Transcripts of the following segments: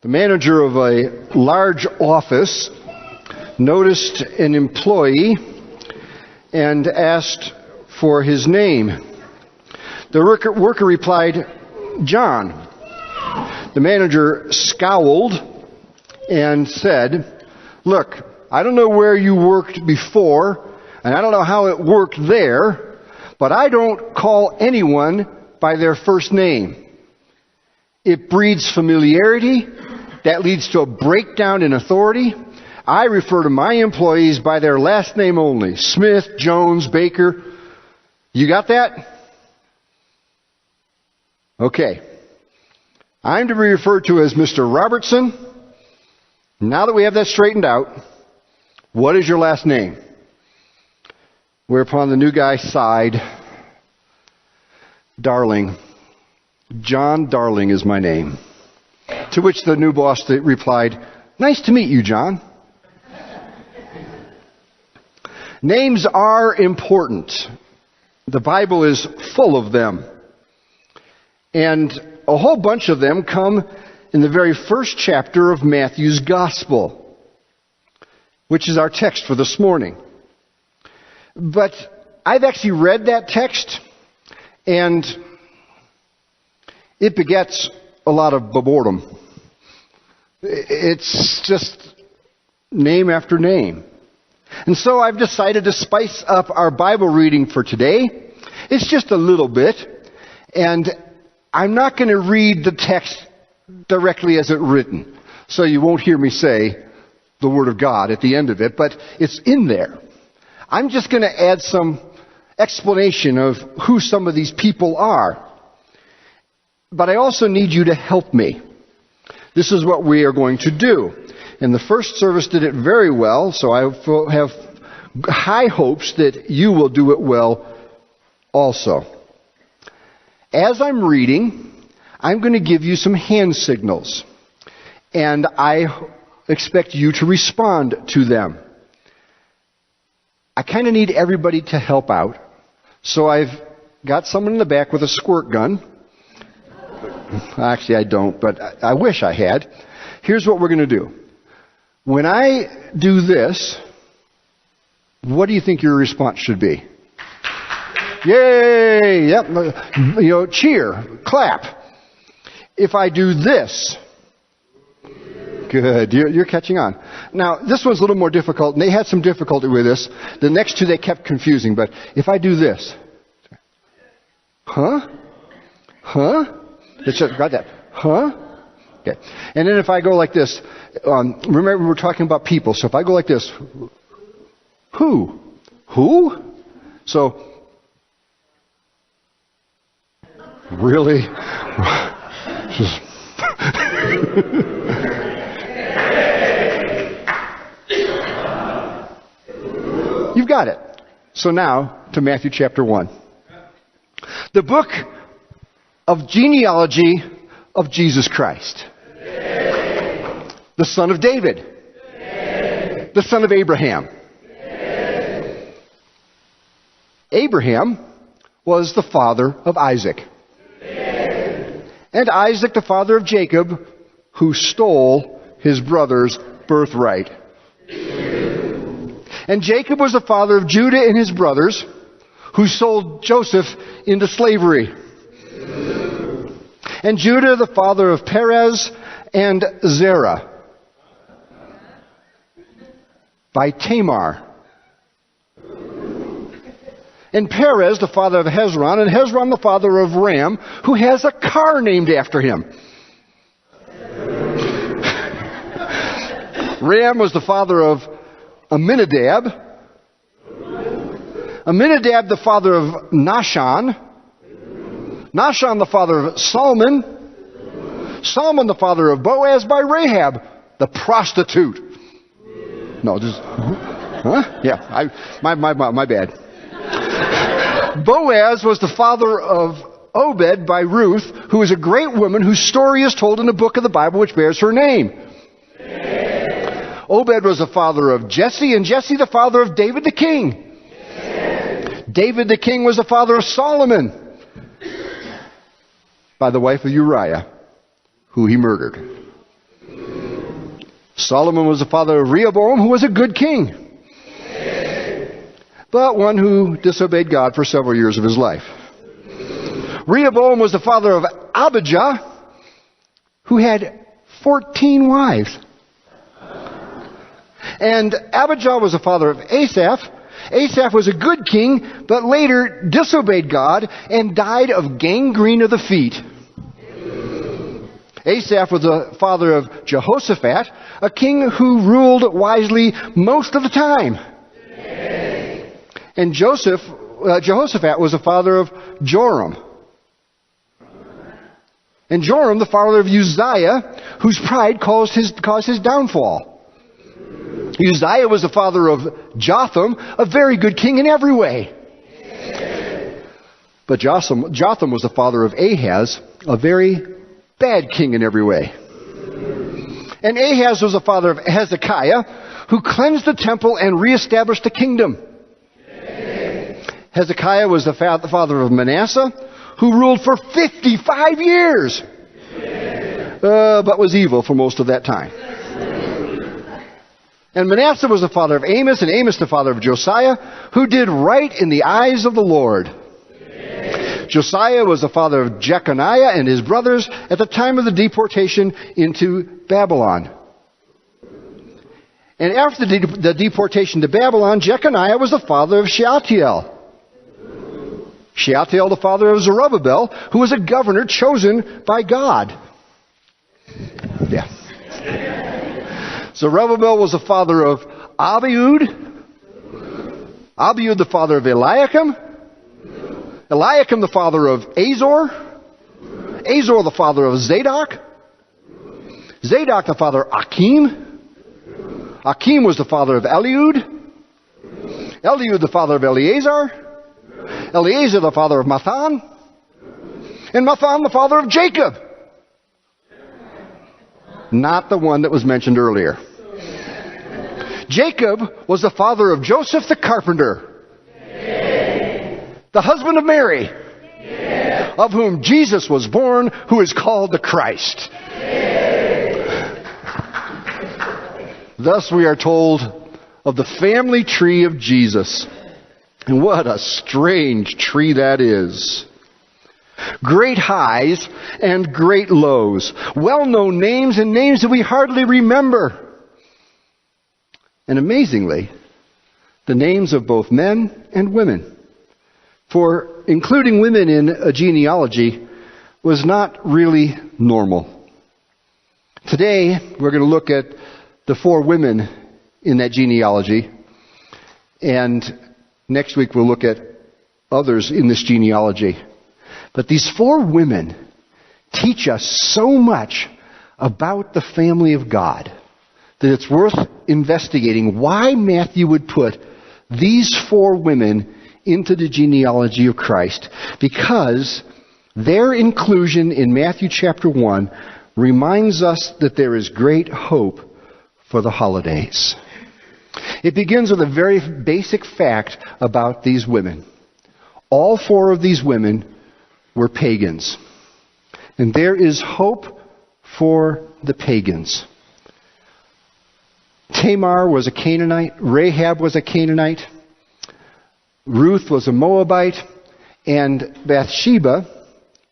The manager of a large office noticed an employee and asked for his name. The worker replied, "John." The manager scowled and said, "Look, I don't know where you worked before, and I don't know how it worked there, but I don't call anyone by their first name. It breeds familiarity. That leads to a breakdown in authority. I refer to my employees by their last name only. Smith, Jones, Baker. You got that? Okay. I'm to be referred to as Mr. Robertson. Now that we have that straightened out, what is your last name?" Whereupon the new guy sighed. "Darling. John Darling is my name." To which the new boss replied, "Nice to meet you, John." Names are important. The Bible is full of them. And a whole bunch of them come in the very first chapter of Matthew's Gospel, which is our text for this morning. But I've actually read that text, and it begets a lot of boredom. It's just name after name. And so I've decided to spice up our Bible reading for today. It's just a little bit. And I'm not going to read the text directly as it's written. So you won't hear me say the Word of God at the end of it, but it's in there. I'm just going to add some explanation of who some of these people are. But I also need you to help me. This is what we are going to do. And the first service did it very well, so I have high hopes that you will do it well also. As I'm reading, I'm going to give you some hand signals. And I expect you to respond to them. I kind of need everybody to help out. So I've got someone in the back with a squirt gun. Actually, I don't, but I wish I had. Here's what we're going to do. When I do this, what do you think your response should be? Yay! Yep. Cheer. Clap. If I do this, good. You're catching on. Now, this one's a little more difficult, and they had some difficulty with this. The next two they kept confusing, but if I do this, huh? Got that? Huh? Okay. And then if I go like this, remember we're talking about people, so if I go like this, who? So, really? You've got it. So now to Matthew chapter 1. The book of genealogy of Jesus Christ. The son of David. The son of Abraham. Abraham was the father of Isaac. And Isaac the father of Jacob, who stole his brother's birthright. And Jacob was the father of Judah and his brothers, who sold Joseph into slavery. And Judah the father of Perez and Zerah by Tamar. And Perez the father of Hezron, and Hezron the father of Ram, who has a car named after him. Ram was the father of Amminadab. Amminadab the father of Nahshon. Nahshon the father of Salmon. Salmon the father of Boaz by Rahab, the prostitute. No, just, huh? Yeah, my bad. Boaz was the father of Obed by Ruth, who is a great woman whose story is told in the book of the Bible which bears her name. Obed was the father of Jesse, and Jesse the father of David the king. David the king was the father of Solomon by the wife of Uriah, who he murdered. Solomon was the father of Rehoboam, who was a good king, but one who disobeyed God for several years of his life. Rehoboam was the father of Abijah, who had 14 wives. And Abijah was the father of Asaph. Asaph was a good king, but later disobeyed God and died of gangrene of the feet. Asaph was the father of Jehoshaphat, a king who ruled wisely most of the time. And Jehoshaphat was the father of Joram. And Joram, the father of Uzziah, whose pride caused his downfall. Uzziah was the father of Jotham, a very good king in every way. But Jotham was the father of Ahaz, a very bad king in every way. And Ahaz was the father of Hezekiah, who cleansed the temple and reestablished the kingdom. Hezekiah was the father of Manasseh, who ruled for 55 years, but was evil for most of that time. And Manasseh was the father of Amos, and Amos the father of Josiah, who did right in the eyes of the Lord. Josiah was the father of Jeconiah and his brothers at the time of the deportation into Babylon. And after the deportation to Babylon, Jeconiah was the father of Shealtiel. Shealtiel the father of Zerubbabel, who was a governor chosen by God. Yeah. Zerubbabel was the father of Abiud. Abiud the father of Eliakim. Eliakim the father of Azor. Azor the father of Zadok. Zadok the father of Akim. Akim was the father of Eliud. Eliud the father of Eleazar. Eleazar the father of Mathan. And Mathan the father of Jacob. Not the one that was mentioned earlier. Jacob was the father of Joseph the carpenter. The husband of Mary. Of whom Jesus was born, who is called the Christ. Thus we are told of the family tree of Jesus. And what a strange tree that is. Great highs and great lows. Well-known names and names that we hardly remember. And amazingly, the names of both men and women. For including women in a genealogy was not really normal. Today, we're going to look at the 4 women in that genealogy. And next week, we'll look at others in this genealogy. But these 4 women teach us so much about the family of God that it's worth investigating why Matthew would put these 4 women into the genealogy of Christ. Because their inclusion in Matthew chapter 1 reminds us that there is great hope for the holidays. It begins with a very basic fact about these women. All 4 of these women were pagans. And there is hope for the pagans. Tamar was a Canaanite. Rahab was a Canaanite. Ruth was a Moabite. And Bathsheba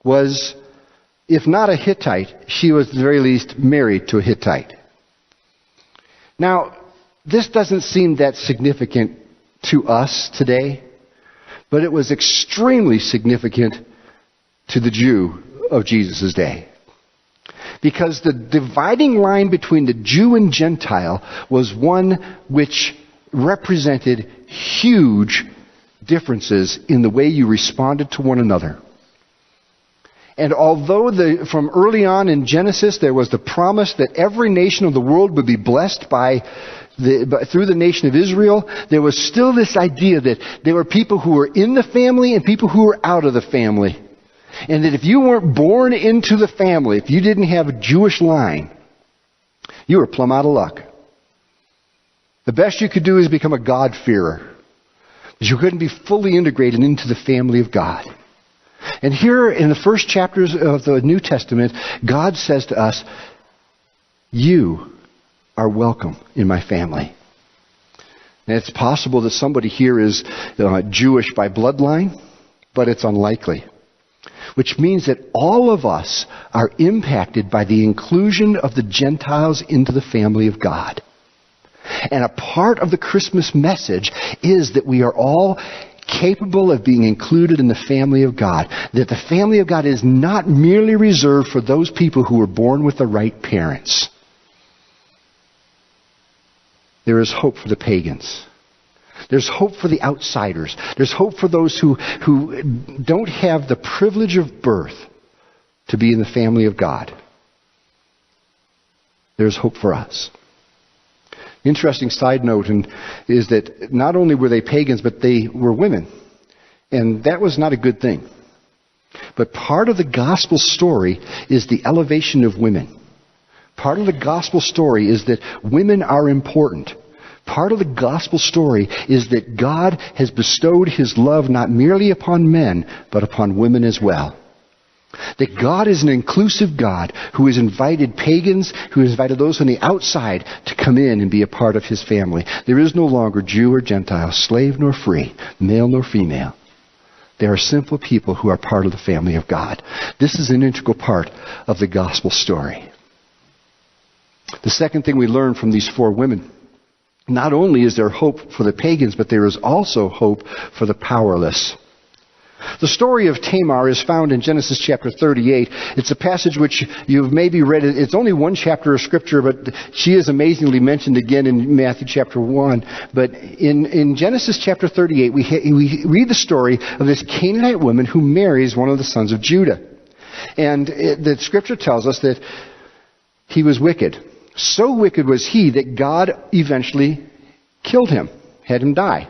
was, if not a Hittite, she was at the very least married to a Hittite. Now, this doesn't seem that significant to us today, but it was extremely significant to the Jew of Jesus' day. Because the dividing line between the Jew and Gentile was one which represented huge differences in the way you responded to one another. And although from early on in Genesis there was the promise that every nation of the world would be blessed through the nation of Israel, there was still this idea that there were people who were in the family and people who were out of the family. And that if you weren't born into the family, if you didn't have a Jewish line, you were plumb out of luck. The best you could do is become a God-fearer. But you couldn't be fully integrated into the family of God. And here in the first chapters of the New Testament, God says to us, you are welcome in my family. And it's possible that somebody here is Jewish by bloodline, but it's unlikely. Which means that all of us are impacted by the inclusion of the Gentiles into the family of God. And a part of the Christmas message is that we are all capable of being included in the family of God. That the family of God is not merely reserved for those people who were born with the right parents. There is hope for the pagans. There's hope for the outsiders. There's hope for those who don't have the privilege of birth to be in the family of God. There's hope for us. Interesting side note is that not only were they pagans, but they were women. And that was not a good thing. But part of the gospel story is the elevation of women. Part of the gospel story is that women are important. Part of the gospel story is that God has bestowed His love not merely upon men, but upon women as well. That God is an inclusive God who has invited pagans, who has invited those on the outside to come in and be a part of His family. There is no longer Jew or Gentile, slave nor free, male nor female. There are simple people who are part of the family of God. This is an integral part of the gospel story. The second thing we learn from these four women, not only is there hope for the pagans, but there is also hope for the powerless. The story of Tamar is found in Genesis chapter 38. It's a passage which you've maybe read. It's only one chapter of Scripture, but she is amazingly mentioned again in Matthew chapter 1. But in Genesis chapter 38, we read the story of this Canaanite woman who marries one of the sons of Judah. And the Scripture tells us that he was wicked. So wicked was he that God eventually killed him, had him die.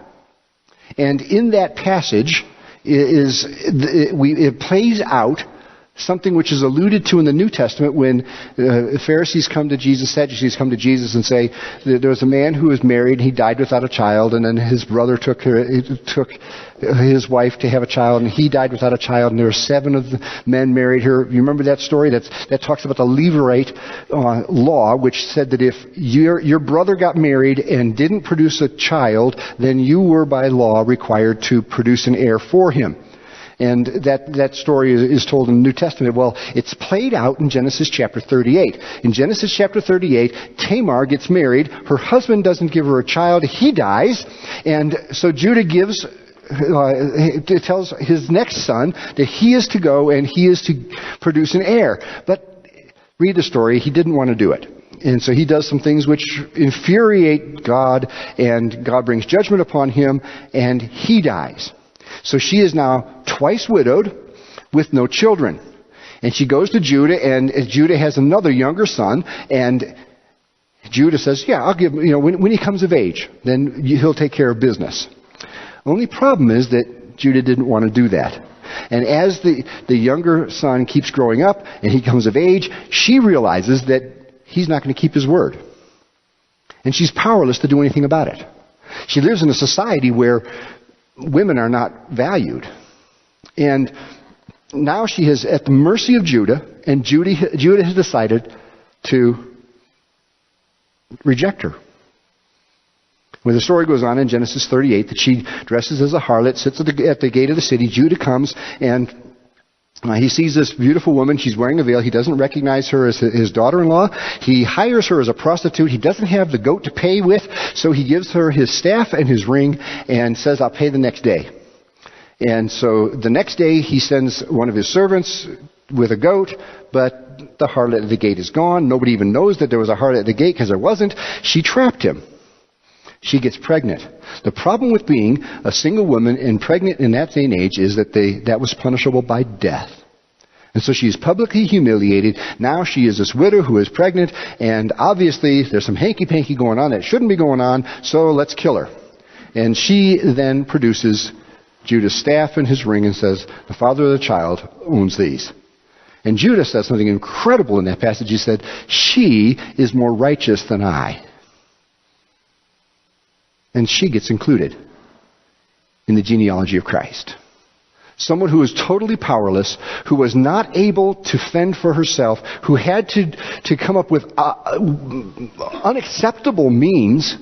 And in that passage, it plays out something which is alluded to in the New Testament when Pharisees come to Jesus, Sadducees come to Jesus and say, there was a man who was married, he died without a child, and then his brother took his wife to have a child, and he died without a child, and there were 7 of the men married her. You remember that story? That talks about the Levirate law, which said that if your brother got married and didn't produce a child, then you were by law required to produce an heir for him. And that story is told in the New Testament. Well, it's played out in Genesis chapter 38. In Genesis chapter 38, Tamar gets married. Her husband doesn't give her a child. He dies. And so Judah tells his next son that he is to go and he is to produce an heir. But read the story. He didn't want to do it. And so he does some things which infuriate God, and God brings judgment upon him, and he dies. So she is now twice widowed with no children. And she goes to Judah, and Judah has another younger son, and Judah says, yeah, I'll give him, when he comes of age, then he'll take care of business. Only problem is that Judah didn't want to do that. And as the younger son keeps growing up and he comes of age, she realizes that he's not going to keep his word. And she's powerless to do anything about it. She lives in a society where women are not valued. And now she is at the mercy of Judah, and Judah has decided to reject her. When the story goes on in Genesis 38 that she dresses as a harlot, sits at the gate of the city. Judah comes, and he sees this beautiful woman. She's wearing a veil. He doesn't recognize her as his daughter-in-law. He hires her as a prostitute. He doesn't have the goat to pay with, so he gives her his staff and his ring and says, I'll pay the next day. And so the next day he sends one of his servants with a goat, but the harlot at the gate is gone. Nobody even knows that there was a harlot at the gate because there wasn't. She trapped him. She gets pregnant. The problem with being a single woman and pregnant in that day and age is that was punishable by death. And so she's publicly humiliated. Now she is this widow who is pregnant, and obviously there's some hanky-panky going on that shouldn't be going on, so let's kill her. And she then produces Judah's staff and his ring and says, the father of the child owns these. And Judah says something incredible in that passage. He said, she is more righteous than I. And she gets included in the genealogy of Christ. Someone who was totally powerless, who was not able to fend for herself, who had to come up with unacceptable means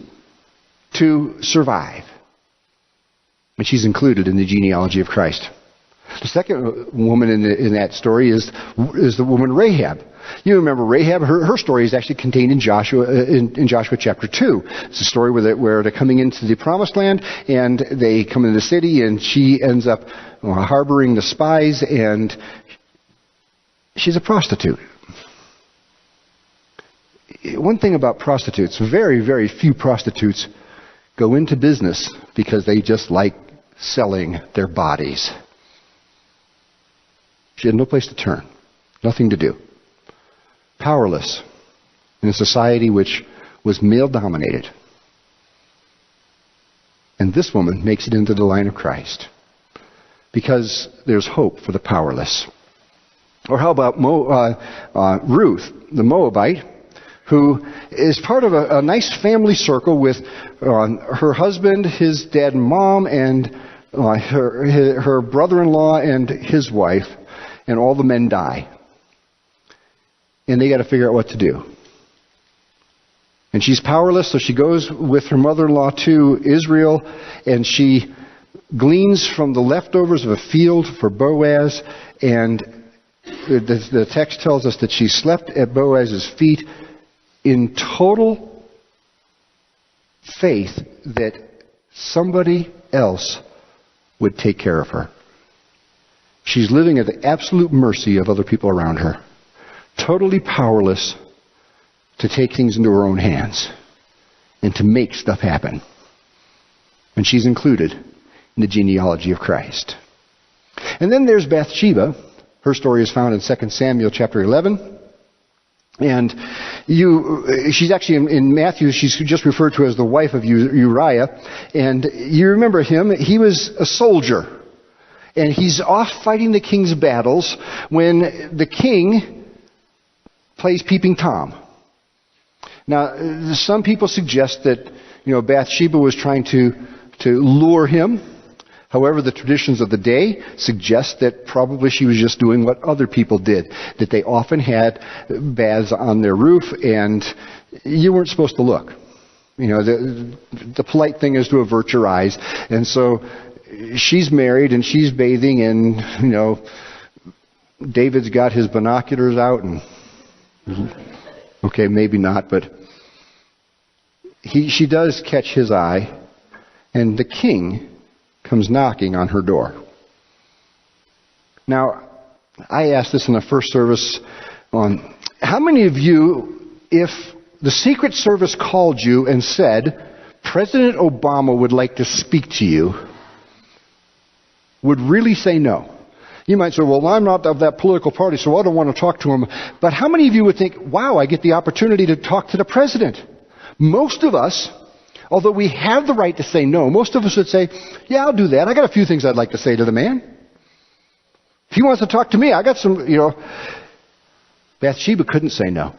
to survive. And she's included in the genealogy of Christ. The second woman in that story is the woman Rahab. You remember Rahab. Her story is actually contained in Joshua chapter 2. It's a story where they're coming into the promised land, and they come into the city, and she ends up harboring the spies, and she's a prostitute. One thing about prostitutes, very, very few prostitutes go into business because they just like selling their bodies. She had no place to turn, nothing to do. Powerless in a society which was male-dominated. And this woman makes it into the line of Christ because there's hope for the powerless. Or how about Ruth, the Moabite, who is part of a nice family circle with her husband, his dad and mom, and her brother-in-law and his wife, and all the men die. And they got to figure out what to do. And she's powerless, so she goes with her mother-in-law to Israel, and she gleans from the leftovers of a field for Boaz, and the text tells us that she slept at Boaz's feet in total faith that somebody else would take care of her. She's living at the absolute mercy of other people around her. Totally powerless to take things into her own hands and to make stuff happen. And she's included in the genealogy of Christ. And then there's Bathsheba. Her story is found in 2 Samuel chapter 11. And she's actually in Matthew, she's just referred to as the wife of Uriah. And you remember him, he was a soldier. And he's off fighting the king's battles when the king plays Peeping Tom. Now, some people suggest that, Bathsheba was trying to lure him. However, the traditions of the day suggest that probably she was just doing what other people did. That they often had baths on their roof and you weren't supposed to look. The polite thing is to avert your eyes. And so she's married and she's bathing and, David's got his binoculars out and okay, maybe not, but she does catch his eye, and the king comes knocking on her door. Now, I asked this in the first service on how many of you, if the Secret Service called you and said, President Obama would like to speak to you, would really say no? You might say, well, I'm not of that political party, so I don't want to talk to him. But how many of you would think, wow, I get the opportunity to talk to the president? Most of us, although we have the right to say no, most of us would say, yeah, I'll do that. I got a few things I'd like to say to the man. If he wants to talk to me, I got some, Bathsheba couldn't say no.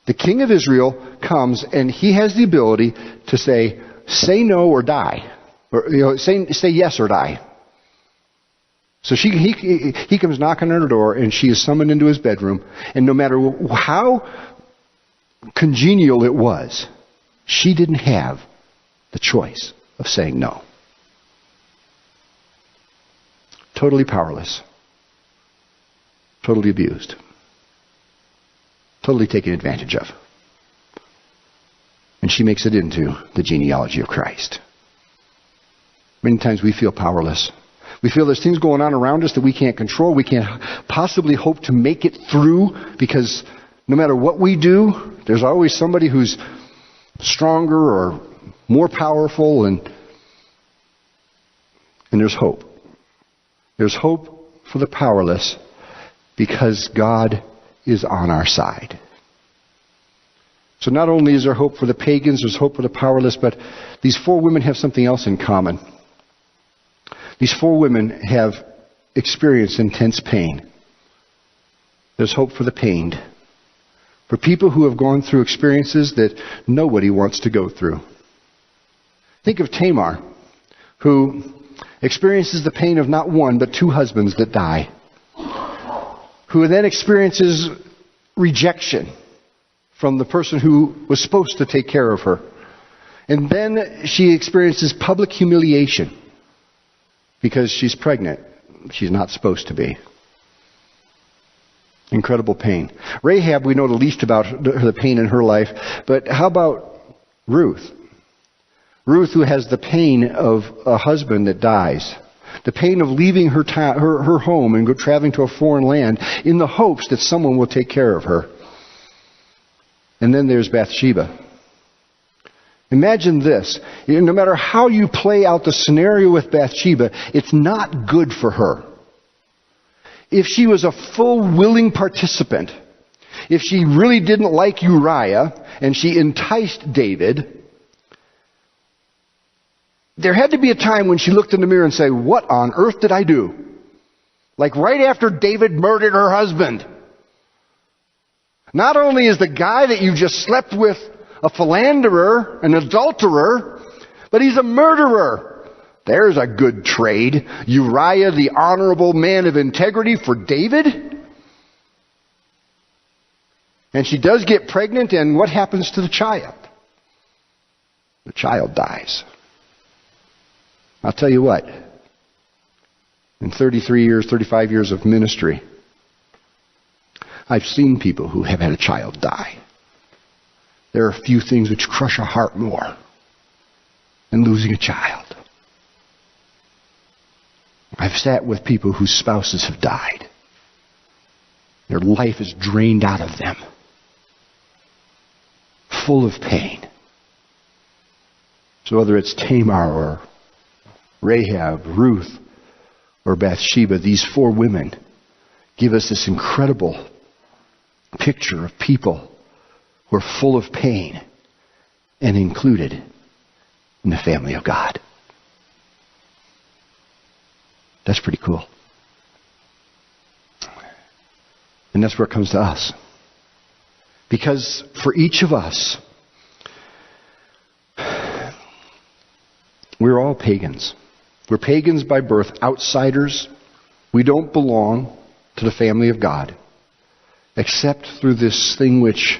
The king of Israel comes and he has the ability to say no or die. Or, say yes or die. So he comes knocking on her door, and she is summoned into his bedroom. And no matter how congenial it was, she didn't have the choice of saying no. Totally powerless. Totally abused. Totally taken advantage of. And she makes it into the genealogy of Christ. Many times we feel powerless. We feel there's things going on around us that we can't control. We can't possibly hope to make it through because no matter what we do, there's always somebody who's stronger or more powerful, and there's hope. There's hope for the powerless because God is on our side. So not only is there hope for the pagans, there's hope for the powerless, but these four women have something else in common. These four women have experienced intense pain. There's hope for the pained. For people who have gone through experiences that nobody wants to go through. Think of Tamar, who experiences the pain of not one, but two husbands that die, who then experiences rejection from the person who was supposed to take care of her. And then she experiences public humiliation because she's pregnant. She's not supposed to be. Incredible pain. Rahab, we know the least about the pain in her life, but how about Ruth? Ruth, who has the pain of a husband that dies. The pain of leaving her home and traveling to a foreign land in the hopes that someone will take care of her. And then there's Bathsheba. Imagine this. No matter how you play out the scenario with Bathsheba, it's not good for her. If she was a full willing participant, if she really didn't like Uriah and she enticed David, there had to be a time when she looked in the mirror and said, "What on earth did I do?" Like right after David murdered her husband. Not only is the guy that you just slept with a philanderer, an adulterer, but he's a murderer. There's a good trade. Uriah, the honorable man of integrity, for David. And she does get pregnant, and what happens to the child? The child dies. I'll tell you what. In 35 years of ministry, I've seen people who have had a child die. There are a few things which crush a heart more than losing a child. I've sat with people whose spouses have died. Their life is drained out of them. Full of pain. So whether it's Tamar or Rahab, Ruth, or Bathsheba, these four women give us this incredible picture of people who are full of pain and included in the family of God. That's pretty cool. And that's where it comes to us. Because for each of us, we're all pagans. We're pagans by birth, outsiders. We don't belong to the family of God, except through this thing which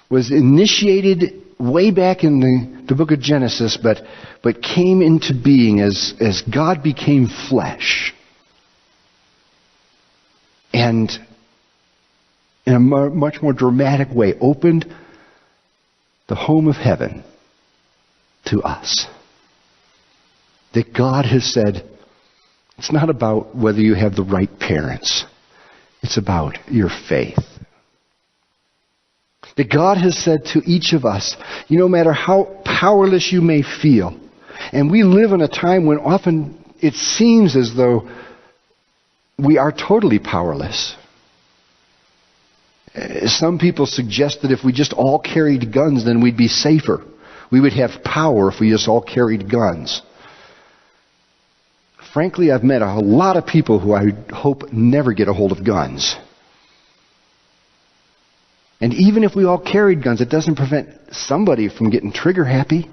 was initiated way back in the book of Genesis, but came into being as God became flesh. And in a much more dramatic way, opened the home of heaven to us. That God has said, it's not about whether you have the right parents. It's about your faith. That God has said to each of us, no matter how powerless you may feel, and we live in a time when often it seems as though we are totally powerless. Some people suggest that if we just all carried guns, then we'd be safer. We would have power if we just all carried guns. Frankly, I've met a lot of people who I hope never get a hold of guns. And even if we all carried guns, it doesn't prevent somebody from getting trigger happy.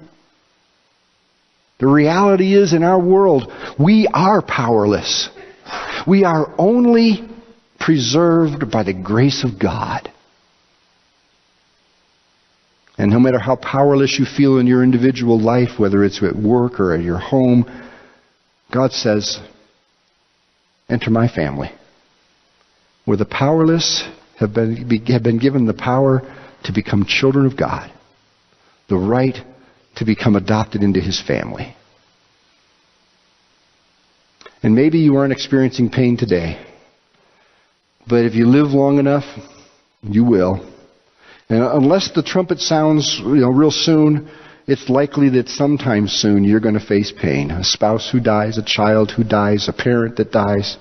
The reality is, in our world, we are powerless. We are only preserved by the grace of God. And no matter how powerless you feel in your individual life, whether it's at work or at your home, God says, enter my family, where the powerless have been given the power to become children of God, the right to become adopted into His family. And maybe you aren't experiencing pain today, but if you live long enough, you will. And unless the trumpet sounds, real soon, it's likely that sometime soon you're going to face pain. A spouse who dies, a child who dies, a parent that dies,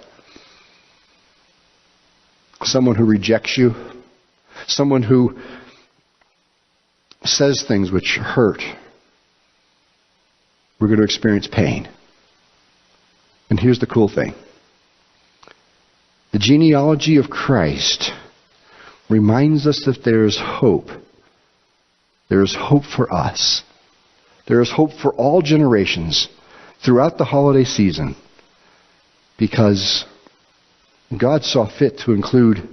someone who rejects you, someone who says things which hurt. We're going to experience pain. And here's the cool thing. The genealogy of Christ reminds us that there is hope. There is hope for us. There is hope for all generations throughout the holiday season because God saw fit to include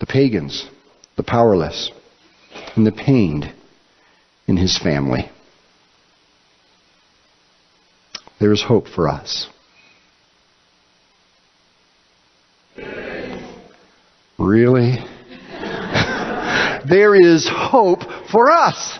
the pagans, the powerless, and the pained in His family. There is hope for us. Really? There is hope for us.